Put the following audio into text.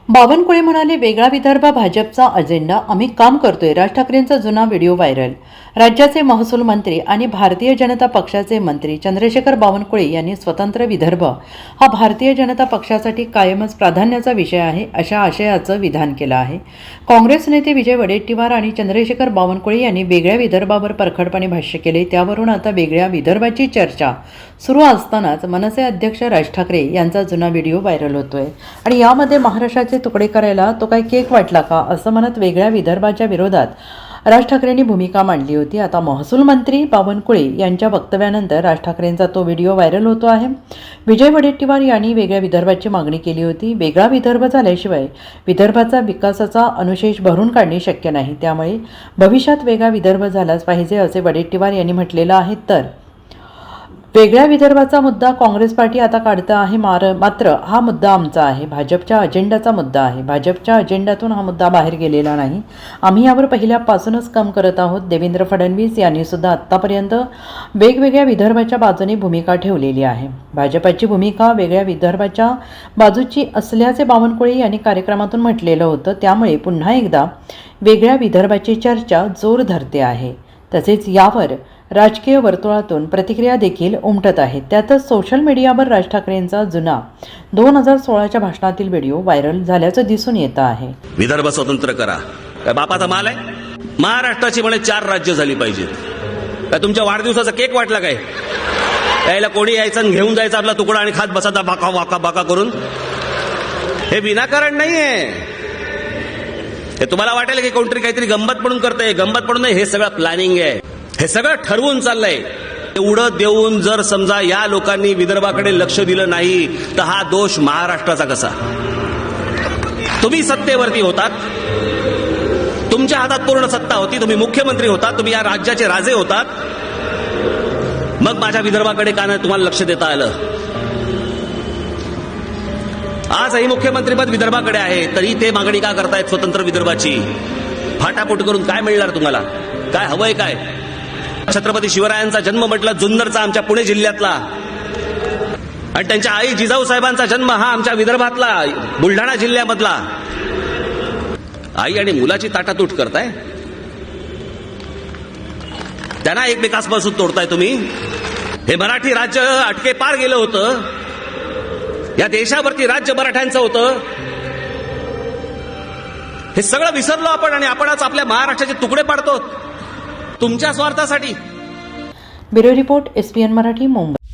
बावनकुळे म्हणाले, वेगळा विदर्भ भाजपचा अजेंडा, आम्ही काम करतोय. राज ठाकरेंचा जुना व्हिडिओ व्हायरल. राज्याचे महसूल मंत्री आणि भारतीय जनता पक्षाचे मंत्री चंद्रशेखर बावनकुळे यांनी स्वतंत्र विदर्भ हा भारतीय जनता पक्षासाठी कायमच प्राधान्याचा विषय आहे अशा आशयाचं विधान केलं आहे. काँग्रेस नेते विजय वडेट्टीवार आणि चंद्रशेखर बावनकुळे यांनी वेगळ्या विदर्भावर परखडपणे भाष्य केले. त्यावरून आता वेगळ्या विदर्भाची चर्चा सुरू असतानाच मनसे अध्यक्ष राज ठाकरे यांचा जुना व्हिडिओ व्हायरल होतोय आणि यामध्ये महाराष्ट्राचे तुकडे करायला तो काय केक वाटला का असं म्हणत वेगळ्या विदर्भाच्या विरोधात राज ठाकरेंनी भूमिका मांडली होती. आता महसूल मंत्री बावनकुळे यांच्या वक्तव्यानंतर राज ठाकरेंचा तो व्हिडिओ व्हायरल होतो आहे. विजय वडेट्टीवार यांनी वेगळ्या विदर्भाची मागणी केली होती. वेगळा विदर्भ झाल्याशिवाय विदर्भाचा विकासाचा अनुशेष भरून काढणे शक्य नाही. त्यामुळे भविष्यात वेगळा विदर्भ झालाच पाहिजे असे वडेट्टीवार यांनी म्हटलेलं आहे. तर वेगळ्या विदर्भाचा मुद्दा काँग्रेस पार्टी आता काढतं आहे, मात्र हा मुद्दा आमचा आहे, भाजपच्या अजेंडाचा मुद्दा आहे. भाजपच्या अजेंड्यातून हा मुद्दा बाहेर गेलेला नाही. आम्ही यावर पहिल्यापासूनच काम करत आहोत. देवेंद्र फडणवीस यांनी सुद्धा आत्तापर्यंत वेगवेगळ्या विदर्भाच्या बाजूने भूमिका ठेवलेली आहे. भाजपची भूमिका वेगळ्या विदर्भाच्या बाजूची असल्याचे बावनकुळे यांनी कार्यक्रमातून म्हटलेलं होतं. त्यामुळे पुन्हा एकदा वेगळ्या विदर्भाची चर्चा जोर धरते आहे. तसेच यावर राजकीय वर्तुळातून प्रतिक्रिया देखील उमटत आहेत. त्यातच सोशल मीडियावर राज ठाकरेंचा जुना 2016च्या भाषणातील व्हिडिओ व्हायरल झाल्याचं दिसून येतं आहे. विदर्भ स्वतंत्र करा, काय बापाचा माल आहे? महाराष्ट्राची म्हणे 4 राज्य झाली पाहिजेत. काय तुमच्या वाढदिवसाचा केक वाटला काय? यायला कोणी यायचं आणि घेऊन जायचं आपला तुकडा आणि खात बसायचा बाका वाका बाका करून? हे विनाकारण नाहीये. हे तुम्हाला वाटेल की कोणतरी काहीतरी गंमत म्हणून करतंय. गंमत म्हणून नाही, हे सगळं प्लॅनिंग आहे. हे सगळं ठरवून चाललंय. एवढं देऊन जर समजा या लोकांनी विदर्भाकडे लक्ष दिलं नाही तर हा दोष महाराष्ट्राचा कसा? तुम्ही सत्तेवरती होतात, तुमच्या हातात पूर्ण सत्ता होती, तुम्ही मुख्यमंत्री होतात, तुम्ही या राज्याचे राजे होतात, मग माझ्या विदर्भाकडे का नाही तुम्हाला लक्ष देता आलं? आजही मुख्यमंत्रीपद विदर्भाकडे आहे, तरी ते मागणी का करतायत स्वतंत्र विदर्भाची? फाटाफूट करून काय मिळणार तुम्हाला? काय हवंय काय? छत्रपती शिवरायांचा जन्म म्हटला जुन्नरचा, आमच्या पुणे जिल्ह्यातला, आणि त्यांच्या आई जिजाऊ साहेबांचा जन्म हा आमच्या विदर्भातला, बुलढाणा जिल्ह्यामधला. आई आणि मुलाची ताटातूट करताय, त्यांना एकमेकांपासून तोडताय तुम्ही. हे मराठी राज्य अटके पार गेलं होतं. या देशावरती राज्य मराठ्यांचं होतं. हे सगळं विसरलो आपण आणि आपणच आपल्या महाराष्ट्राचे तुकडे पाडतो तुमच्या स्वार्थासाठी. Bureau report, SPN Marathi, Mumbai.